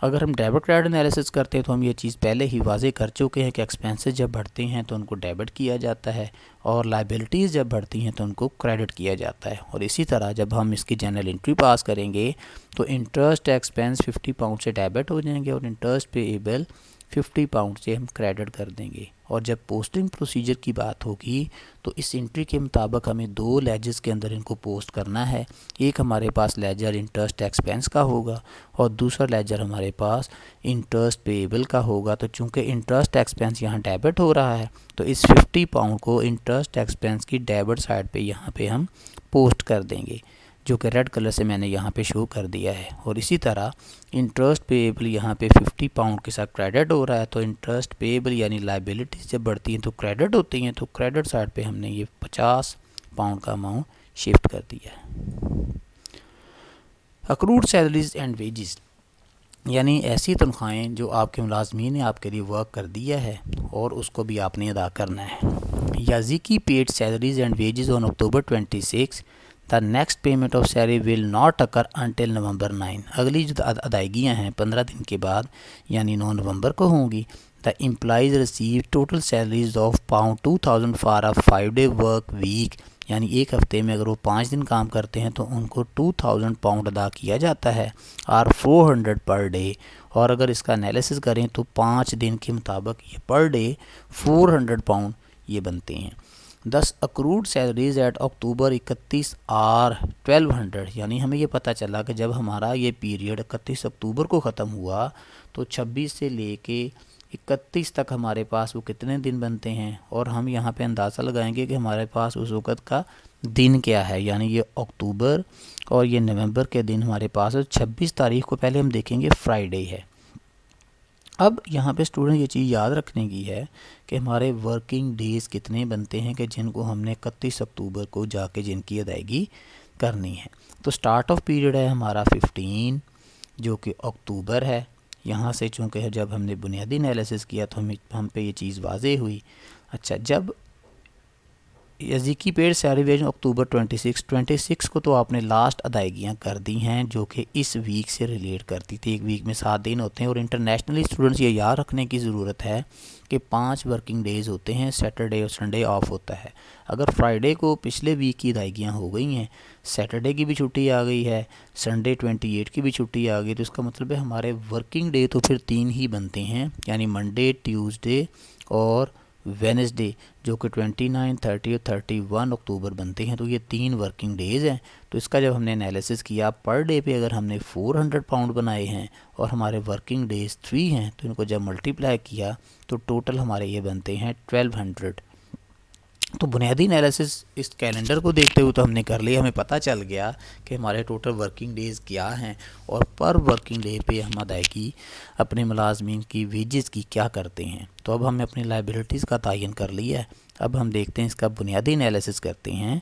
अगर हम डेबिट क्रेडिट एनालिसिस करते हैं तो हम ये चीज़ पहले ही वाजे कर चुके हैं कि एक्सपेंसेस जब बढ़ते हैं तो उनको डेबिट किया जाता है, और लाइबिलिटीज़ जब बढ़ती हैं तो उनको क्रेडिट किया जाता है। और इसी तरह जब हम इसकी जनरल एंट्री पास करेंगे तो इंटरेस्ट एक्सपेंस 50 पाउंड से डेबिट हो जाएंगे और इंटरेस्ट पेएबल 50 पाउंड से हम क्रेडिट कर देंगे। और जब पोस्टिंग प्रोसीजर की बात होगी तो इस एंट्री के मुताबिक हमें 2 लेजर्स के अंदर इनको पोस्ट करना है। एक हमारे पास लेजर इंटरेस्ट एक्सपेंस का होगा और दूसरा लेजर हमारे पास इंटरेस्ट पेएबल का होगा। तो चूंकि इंटरेस्ट एक्सपेंस यहाँ डेबिट हो रहा है तो इस 50 पाउंड को इंटरेस्ट एक्सपेंस की डेबिट साइड पे यहाँ पे हम पोस्ट कर देंगे, जो कि रेड कलर से मैंने यहाँ पे शो कर दिया है। और इसी तरह इंटरेस्ट पेएबल यहाँ पे 50 पाउंड के साथ क्रेडिट हो रहा है, तो इंटरेस्ट पेएबल यानी लाइबिलिटीज जब बढ़ती हैं तो क्रेडिट होती हैं, तो क्रेडिट साइड पे हमने ये 50 पाउंड का अमाउंट शिफ्ट कर दिया है। अक्रूड सैलरीज एंड वेजेस यानी ऐसी तनख्वाहें जो आपके मुलाजमीन ने आपके लिए वर्क कर दिया है और उसको भी आपने अदा करना है। Yazici paid salaries and wages on October 26। The next payment of salary will not occur until November 9। अगली जो अदायगियाँ हैं 15 दिन के बाद यानी 9 नवंबर को होंगी। The employees receive total salaries of £2000 for a 5-day work week, यानी एक हफ्ते में अगर वो 5 दिन काम करते हैं तो उनको £2000 अदा किया जाता है, और 400 पर डे। और अगर इसका एनालिसिस करें तो 5 दिन के मुताबिक ये पर डे £400 ये बनते हैं। 10 accrued salaries at October 31 are 1200, यानी हमें ये पता चला कि जब हमारा ये पीरियड 31 अक्टूबर को ख़त्म हुआ तो 26 से लेके 31 तक हमारे पास वो कितने दिन बनते हैं, और हम यहाँ पे अंदाज़ा लगाएंगे कि हमारे पास उस वक़्त का दिन क्या है, यानी ये अक्टूबर और ये नवंबर के दिन हमारे पास 26 तारीख को पहले हम देखेंगे फ्राइडे है। अब यहाँ पे स्टूडेंट ये चीज़ याद रखने की है कि हमारे वर्किंग डेज़ कितने बनते हैं कि जिनको हमने 31 अक्टूबर को जाके जिनकी अदायगी करनी है। तो स्टार्ट ऑफ पीरियड है हमारा 15 जो कि अक्टूबर है। यहाँ से चूँकि जब हमने बुनियादी एनालिसिस किया तो हम पे ये चीज़ वाज़े हुई। अच्छा, जब याजिकी पेड सैलरी वेज अक्टूबर 26 को तो आपने लास्ट अदायगियाँ कर दी हैं जो कि इस वीक से रिलेट करती थी। एक वीक में 7 दिन होते हैं और इंटरनेशनली स्टूडेंट्स ये याद रखने की ज़रूरत है कि 5 वर्किंग डेज़ होते हैं, सैटरडे और संडे ऑफ होता है। अगर फ्राइडे को पिछले वीक की अदायगियाँ हो गई हैं, सैटरडे की भी छुट्टी आ गई है, संडे 28 की भी छुट्टी आ गई, तो इसका मतलब है हमारे वर्किंग डे तो फिर 3 ही बनते हैं, यानी मंडे, ट्यूसडे और वेडनेसडे, जो कि 29, 30 और 31 अक्टूबर बनते हैं। तो ये 3 वर्किंग डेज़ हैं। तो इसका जब हमने एनालिसिस किया पर डे पे अगर हमने £400 बनाए हैं और हमारे वर्किंग डेज़ 3 हैं, तो इनको जब मल्टीप्लाई किया तो टोटल हमारे ये बनते हैं 1200। तो बुनियादी एनालिसिस इस कैलेंडर को देखते हुए तो हमने कर लिया, हमें पता चल गया कि हमारे टोटल वर्किंग डेज़ क्या हैं और पर वर्किंग डे पे हम अदायगी अपने मुलाजमीन की वेजेस की क्या करते हैं। तो अब हमने अपनी लाइबिलिटीज़ का तयन कर लिया है। अब हम देखते हैं इसका बुनियादी एनालिसिस करते हैं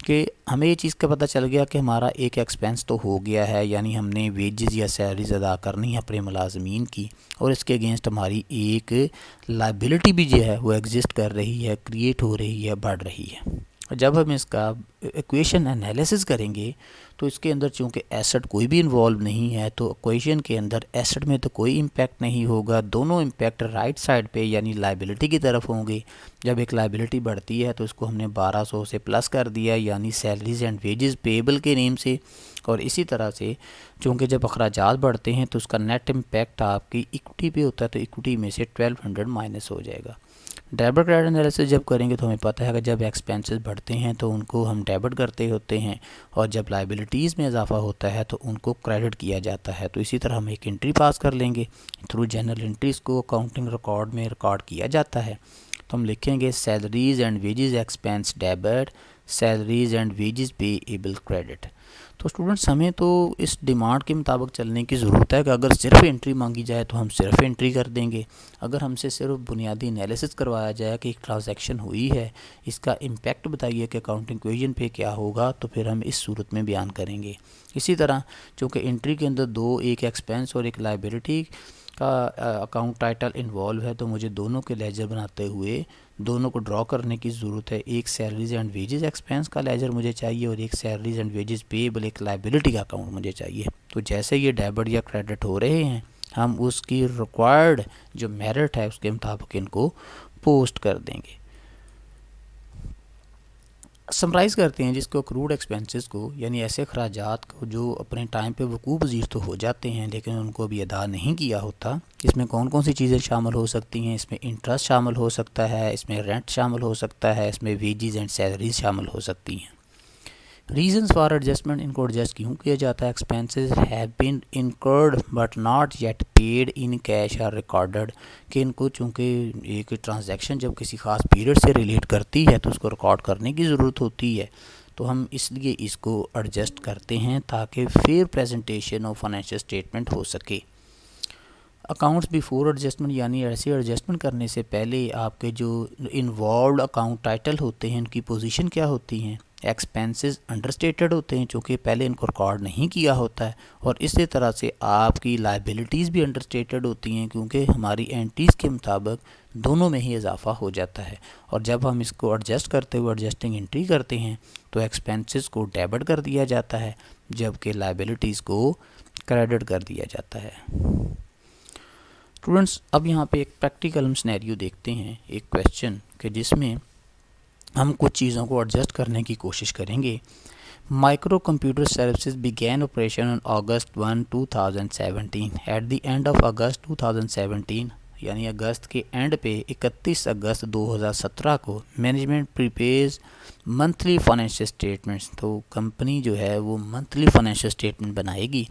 कि हमें ये चीज़ का पता चल गया कि हमारा एक एक्सपेंस तो हो गया है, यानी हमने वेजेस या सैलरीज अदा करनी है अपने मुलाजमीन की, और इसके अगेंस्ट हमारी एक लाइबिलिटी भी जो है वो एग्जिस्ट कर रही है, क्रिएट हो रही है, बढ़ रही है। जब हम इसका इक्वेशन एनालिसिस करेंगे तो इसके अंदर चूँकि एसेट कोई भी इन्वॉल्व नहीं है, तो इक्वेशन के अंदर एसेट में तो कोई इम्पैक्ट नहीं होगा, दोनों इम्पैक्ट राइट साइड पे यानी लाइबिलिटी की तरफ होंगे। जब एक लाइबिलिटी बढ़ती है तो इसको हमने 1200 से प्लस कर दिया, यानी सैलरीज एंड वेजेस पेएबल के नेम से। और इसी तरह से चूँकि जब अखराजात बढ़ते हैं तो उसका नेट इम्पैक्ट आपकी इक्विटी पे होता है, तो इक्विटी में से 1200 माइनस हो जाएगा। डेबिट क्रेडिट एनालिसिस जब करेंगे तो हमें पता है कि जब एक्सपेंसेस बढ़ते हैं तो उनको हम डेबिट करते होते हैं, और जब लाइबिलिटीज़ में इजाफा होता है तो उनको क्रेडिट किया जाता है। तो इसी तरह हम एक एंट्री पास कर लेंगे, थ्रू जनरल एंट्रीज़ को अकाउंटिंग रिकॉर्ड में रिकॉर्ड किया जाता है। तो हम लिखेंगे salaries and wages expense debit, salaries and wages payable credit. तो स्टूडेंट्स हमें तो इस डिमांड के मुताबिक चलने की ज़रूरत है कि अगर सिर्फ एंट्री मांगी जाए तो हम सिर्फ एंट्री कर देंगे, अगर हमसे सिर्फ बुनियादी एनालिसिस करवाया जाए कि एक ट्रांजैक्शन हुई है, इसका इम्पैक्ट बताइए कि अकाउंटिंग इक्वेशन पे क्या होगा, तो फिर हम इस सूरत में बयान करेंगे। इसी तरह चूँकि एंट्री के अंदर दो, एक एक्सपेंस और एक लाइबिलिटी का अकाउंट टाइटल इन्वॉल्व है, तो मुझे दोनों के लेजर बनाते हुए दोनों को ड्रॉ करने की ज़रूरत है। एक सैलरीज एंड वेजेस एक्सपेंस का लेजर मुझे चाहिए और एक सैलरीज एंड वेजेस पेएबल एक लाइबिलिटी का अकाउंट मुझे चाहिए। तो जैसे ये डेबिट या क्रेडिट हो रहे हैं, हम उसकी रिक्वायर्ड जो मेरिट है उसके मुताबिक इनको पोस्ट कर देंगे। समराइज़ करते हैं जिसको अक्रूड एक्सपेंसेस को, यानी ऐसे अखराजात को जो अपने टाइम पे वकूफ़ पज़ीर तो हो जाते हैं लेकिन उनको अभी अदा नहीं किया होता। इसमें कौन कौन सी चीज़ें शामिल हो सकती हैं? इसमें इंटरेस्ट शामिल हो सकता है, इसमें रेंट शामिल हो सकता है, इसमें वेजेस एंड सैलरीज शामिल हो सकती हैं। रीजंस फॉर एडजस्टमेंट, इनको एडजस्ट क्यों किया जाता है? Expenses have been incurred but not yet paid in cash are recorded, कि इनको चूँकि एक ट्रांजैक्शन जब किसी ख़ास पीरियड से रिलेट करती है तो उसको रिकॉर्ड करने की ज़रूरत होती है, तो हम इसलिए इसको एडजस्ट करते हैं ताकि fair presentation of financial statement हो सके। अकाउंट्स बिफोर एडजस्टमेंट, यानी ऐसे एडजस्टमेंट करने से पहले आपके जो इन्वॉल्व अकाउंट टाइटल होते हैं उनकी पोजीशन क्या होती हैं? एक्सपेंसेस अंडरस्टेटेड होते हैं चूँकि पहले इनको रिकॉर्ड नहीं किया होता है, और इसी तरह से आपकी लाइबिलिटीज़ भी अंडरस्टेटेड होती हैं क्योंकि हमारी एंट्रीज़ के मुताबिक दोनों में ही इजाफा हो जाता है। और जब हम इसको एडजस्ट करते हुए एडजस्टिंग एंट्री करते हैं तो एक्सपेंसेस को डेबिट कर दिया जाता है, जबकि लाइबिलिटीज़ को क्रेडिट कर दिया जाता है। स्टूडेंट्स अब यहाँ पे एक प्रैक्टिकल हम सिनेरियो देखते हैं, एक क्वेश्चन के जिसमें हम कुछ चीज़ों को एडजस्ट करने की कोशिश करेंगे। Micro computer services began operation on August 1, 2017। At the end of अगस्त 2017, यानी अगस्त के एंड पे 31 अगस्त 2017 को management prepares monthly financial statements. तो कंपनी जो है वो मंथली फाइनेंशियल स्टेटमेंट बनाएगी।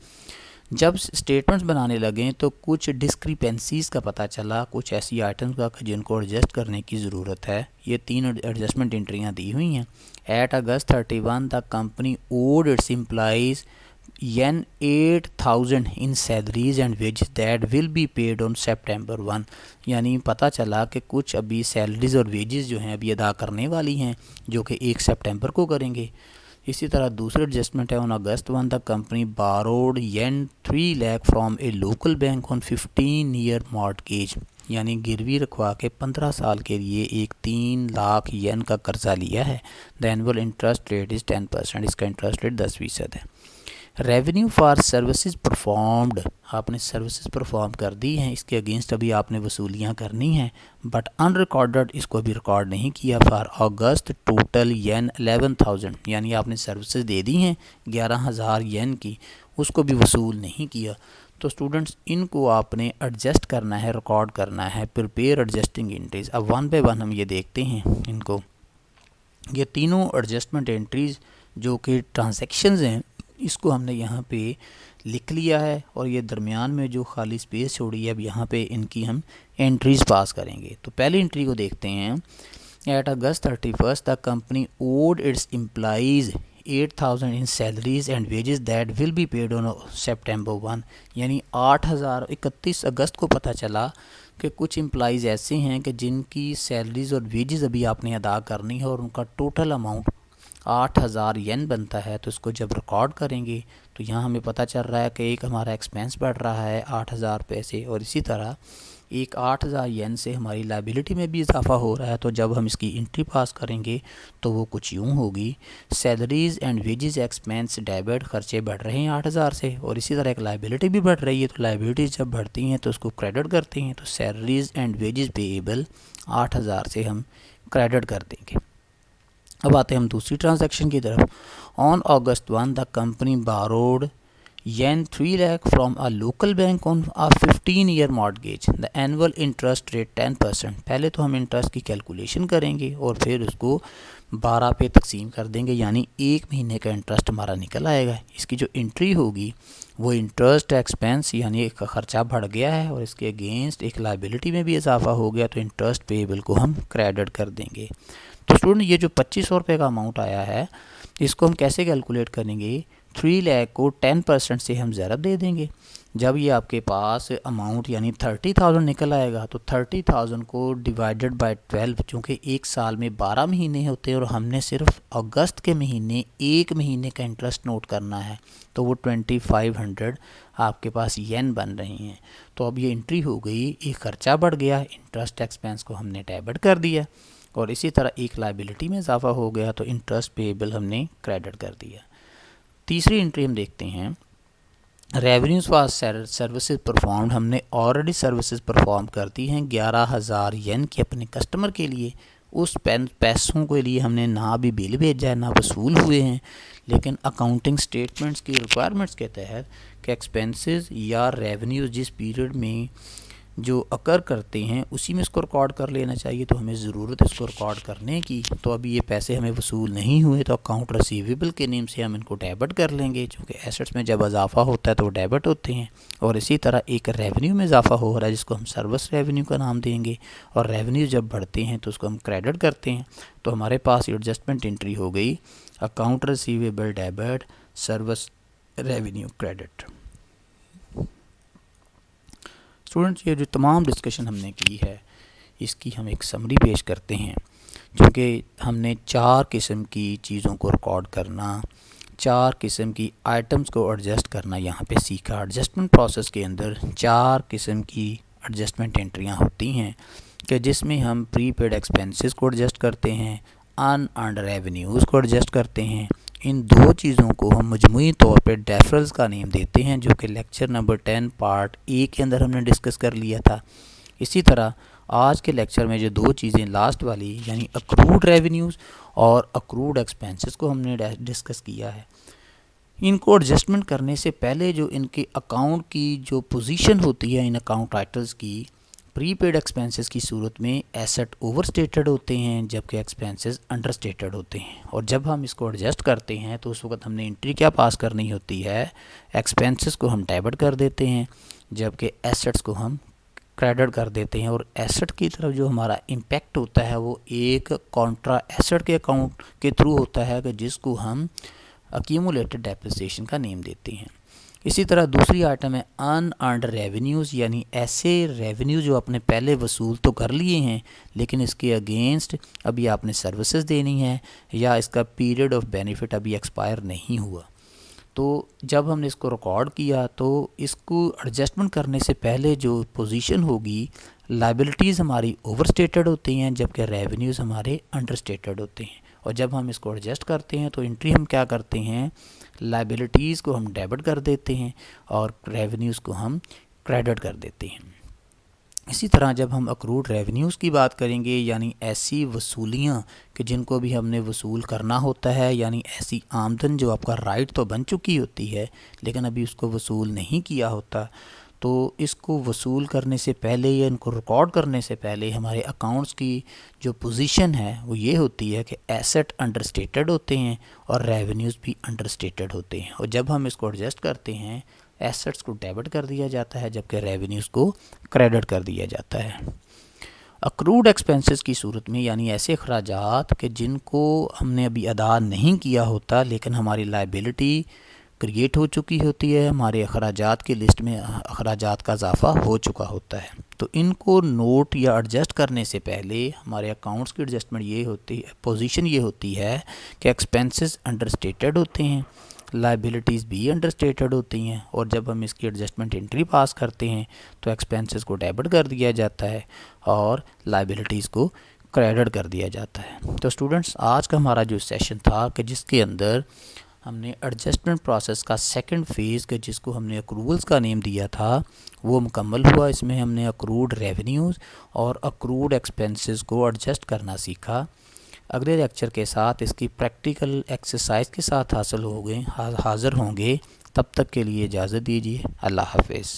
जब स्टेटमेंट्स बनाने लगे तो कुछ डिस्क्रिपेंसीज़ का पता चला, कुछ ऐसी आइटम्स का जिनको एडजस्ट करने की ज़रूरत है। ये 3 एडजस्टमेंट एंट्रियाँ दी हुई हैं। At August 31 the company owed its employees $8,000 in salaries and wages that will be paid on September 1। यानी पता चला कि कुछ अभी सैलरीज और वेजेस जो हैं अभी अदा करने वाली हैं, जो कि 1 सितंबर को करेंगे। इसी तरह दूसरी एडजस्टमेंट है, on August 1 the company borrowed $3 lakh from A local bank on 15-year mortgage, यानी गिरवी रखवा के 15 साल के लिए एक 3 लाख येन का कर्जा लिया है। The annual interest rate is 10%, इसका इंटरेस्ट रेट 10% है। रेवेन्यू फॉर सर्विसेज परफॉर्म्ड, आपने सर्विसेज परफॉर्म कर दी हैं, इसके अगेंस्ट अभी आपने वसूलियाँ करनी हैं, बट अनरिकॉर्डेड, इसको अभी रिकॉर्ड नहीं किया। फॉर अगस्त टोटल येन 11,000, यानी आपने सर्विसेज दे दी हैं 11,000 येन की, उसको भी वसूल नहीं किया। तो स्टूडेंट्स इनको आपने एडजस्ट करना है, रिकॉर्ड करना है, प्रिपेयर एडजस्टिंग एंट्रीज। अब वन बाय वन हम ये देखते हैं इनको। ये तीनों एडजस्टमेंट एंट्रीज जो कि ट्रांजैक्शंस हैं, इसको हमने यहाँ पे लिख लिया है, और ये दरमियान में जो खाली स्पेस छोड़ी है अब यहाँ पे इनकी हम एंट्रीज पास करेंगे। तो पहली एंट्री को देखते हैं। At August 31 the company owed its employees 8,000 in salaries and wages that will be paid on September 1, यानी 8,000 31 अगस्त को पता चला कि कुछ एम्प्लॉइज़ ऐसे हैं कि जिनकी सैलरीज़ और वेजेस अभी आपने अदा करनी है और उनका टोटल अमाउंट 8,000 येन बनता है। तो इसको जब रिकॉर्ड करेंगे तो यहाँ हमें पता चल रहा है कि एक हमारा एक्सपेंस बढ़ रहा है 8,000 रुपये से, और इसी तरह एक 8,000 येन से हमारी लाइबिलिटी में भी इजाफा हो रहा है। तो जब हम इसकी एंट्री पास करेंगे तो वो कुछ यूँ होगी, salaries and wages expense debit, खर्चे बढ़ रहे हैं 8,000 से, और इसी तरह एक लाइबिलिटी भी बढ़ रही है। तो लाइबिलिटीज़ जब बढ़ती हैं तो उसको क्रेडिट करते हैं। तो सैलरीज़ एंड वेजेस पेएबल 8,000 से हम क्रेडिट कर देंगे। अब आते हैं हम दूसरी ट्रांजैक्शन की तरफ। On August 1 the company borrowed yen 3 lakh from a local bank on a 15-year mortgage, the annual interest rate 10%। पहले तो हम इंटरेस्ट की कैलकुलेशन करेंगे और फिर उसको 12 पे तकसीम कर देंगे, यानी एक महीने का इंटरेस्ट हमारा निकल आएगा। इसकी जो एंट्री होगी वो इंटरेस्ट एक्सपेंस यानी एक ख़र्चा बढ़ गया है और इसके अगेंस्ट एक लाइबिलिटी में भी इजाफा हो गया, तो इंटरेस्ट पेएबल को हम क्रेडिट कर देंगे। तो स्टूडेंट ये जो 2500 रुपये का अमाउंट आया है इसको हम कैसे कैलकुलेट करेंगे? 3 लाख को 10% से हम ज़रब दे देंगे। जब ये आपके पास अमाउंट यानी 30,000 निकल आएगा तो 30,000 को डिवाइडेड बाय 12, चूँकि एक साल में 12 महीने होते हैं और हमने सिर्फ अगस्त के महीने एक महीने का इंटरेस्ट नोट करना है, तो वो 2500 आपके पास येन बन रही हैं। तो अब ये एंट्री हो गई, एक खर्चा बढ़ गया, इंटरेस्ट एक्सपेंस को हमने डेबिट कर दिया, और इसी तरह एक लाइबिलिटी में इजाफा हो गया तो इंटरेस्ट पेएबल हमने क्रेडिट कर दिया। तीसरी एंट्री हम देखते हैं, रेवेन्यूज़ फॉर सर्विसेज परफॉर्म्ड। हमने ऑलरेडी सर्विसेज परफॉर्म कर दी हैं 11,000 येन की अपने कस्टमर के लिए। उस पैसों के लिए हमने ना अभी बिल भेजा है ना वसूल हुए हैं, लेकिन अकाउंटिंग स्टेटमेंट्स की रिक्वायरमेंट्स के तहत कि एक्सपेंसेस या रेवेन्यूज़ जिस पीरियड में जो अकर करते हैं उसी में इसको रिकॉर्ड कर लेना चाहिए। तो हमें ज़रूरत है इसको रिकॉर्ड करने की। तो अभी ये पैसे हमें वसूल नहीं हुए तो अकाउंट रिसीवेबल के नेम से हम इनको डेबिट कर लेंगे, क्योंकि एसेट्स में जब इजाफा होता है तो वो डेबिट होते हैं। और इसी तरह एक रेवेन्यू में इजाफा हो रहा है जिसको हम सर्विस रेवेन्यू का नाम देंगे, और रेवेन्यू जब बढ़ते हैं तो उसको हम क्रेडिट करते हैं। तो हमारे पास एडजस्टमेंट एंट्री हो गई, account receivable debit, service revenue credit. Students ये जो तमाम डिस्कशन हमने की है इसकी हम एक समरी पेश करते हैं, क्योंकि हमने 4 किस्म की चीज़ों को रिकॉर्ड करना, 4 किस्म की आइटम्स को एडजस्ट करना यहाँ पे सीखा। एडजस्टमेंट प्रोसेस के अंदर 4 किस्म की एडजस्टमेंट एंट्रियाँ होती हैं कि जिसमें हम प्रीपेड एक्सपेंसेस को एडजस्ट करते हैं, अनअर्न्ड रेवेन्यूज़ को एडजस्ट करते हैं। इन दो चीज़ों को हम मजमूई तौर पे डेफरल्स का नेम देते हैं, जो कि लेक्चर नंबर 10 पार्ट ए के अंदर हमने डिस्कस कर लिया था। इसी तरह आज के लेक्चर में जो दो चीज़ें लास्ट वाली यानी अक्रूड रेवेन्यूज़ और अक्रूड एक्सपेंसेस को हमने डिस्कस किया है, इनको एडजस्टमेंट करने से पहले जो इनके अकाउंट की जो पोजीशन होती है इन अकाउंट आइटम्स की, प्रीपेड एक्सपेंसेस की सूरत में एसेट ओवरस्टेटेड होते हैं जबकि एक्सपेंसेस अंडरस्टेटेड होते हैं। और जब हम इसको एडजस्ट करते हैं तो उस वक्त हमने एंट्री क्या पास करनी होती है, एक्सपेंसेस को हम डेबिट कर देते हैं जबकि एसेट्स को हम क्रेडिट कर देते हैं। और एसेट की तरफ जो हमारा इम्पेक्ट होता है वो एक कॉन्ट्रा एसेट के अकाउंट के थ्रू होता है कि जिसको हम अक्यूमुलेटेड डेप्रिसिएशन का नेम देते हैं। इसी तरह दूसरी आइटम है अनअर्न्ड रेवेन्यूज़, यानी ऐसे रेवेन्यू जो आपने पहले वसूल तो कर लिए हैं लेकिन इसके अगेंस्ट अभी आपने सर्विसेज देनी है या इसका पीरियड ऑफ बेनिफिट अभी एक्सपायर नहीं हुआ। तो जब हमने इसको रिकॉर्ड किया तो इसको एडजस्टमेंट करने से पहले जो पोजीशन होगी, लाइबिलिटीज़ हमारी ओवरस्टेटेड होती हैं जबकि रेवेन्यूज़ हमारे अंडरस्टेटेड होते हैं। और जब हम इसको एडजस्ट करते हैं तो एंट्री हम क्या करते हैं, लाइबिलिटीज़ को हम डेबिट कर देते हैं और रेवेन्यूज़ को हम क्रेडिट कर देते हैं। इसी तरह जब हम अक्रूड रेवेन्यूज़ की बात करेंगे, यानी ऐसी वसूलियाँ कि जिनको भी हमने वसूल करना होता है, यानी ऐसी आमदन जो आपका राइट तो बन चुकी होती है लेकिन अभी उसको वसूल नहीं किया होता, तो इसको वसूल करने से पहले या इनको रिकॉर्ड करने से पहले हमारे अकाउंट्स की जो पोजीशन है वो ये होती है कि एसेट अंडरस्टेटेड होते हैं और रेवेन्यूज़ भी अंडरस्टेटेड होते हैं। और जब हम इसको एडजस्ट करते हैं एसेट्स को डेबिट कर दिया जाता है जबकि रेवेन्यूज़ को क्रेडिट कर दिया जाता है। अक्रूड एक्सपेंसेस की सूरत में यानी ऐसे अखराजात कि जिनको हमने अभी अदा नहीं किया होता लेकिन हमारी लाइबिलिटी क्रिएट हो चुकी होती है, हमारे अखराजात की लिस्ट में अखराजात का इजाफ़ा हो चुका होता है। तो इनको नोट या एडजस्ट करने से पहले हमारे अकाउंट्स की एडजस्टमेंट ये होती है, पोजीशन ये होती है कि एक्सपेंसेस अंडरस्टेटेड होते हैं, लाइबिलिटीज़ भी अंडरस्टेटेड होती हैं, और जब हम इसकी एडजस्टमेंट एंट्री पास करते हैं तो एक्सपेंसेस को डेबिट कर दिया जाता है और लाइबिलिटीज़ को क्रेडिट कर दिया जाता है। तो स्टूडेंट्स, आज का हमारा जो सेशन था कि जिसके अंदर हमने एडजस्टमेंट प्रोसेस का सेकंड फेज़ के जिसको हमने अक्रूवल्स का नेम दिया था वो मुकम्मल हुआ। इसमें हमने अक्रूड रेवेन्यूज़ और अक्रूड एक्सपेंसेस को एडजस्ट करना सीखा। अगले लेक्चर के साथ इसकी प्रैक्टिकल एक्सरसाइज के साथ हाज़िर होंगे। तब तक के लिए इजाज़त दीजिए। अल्लाह हाफ़िज़।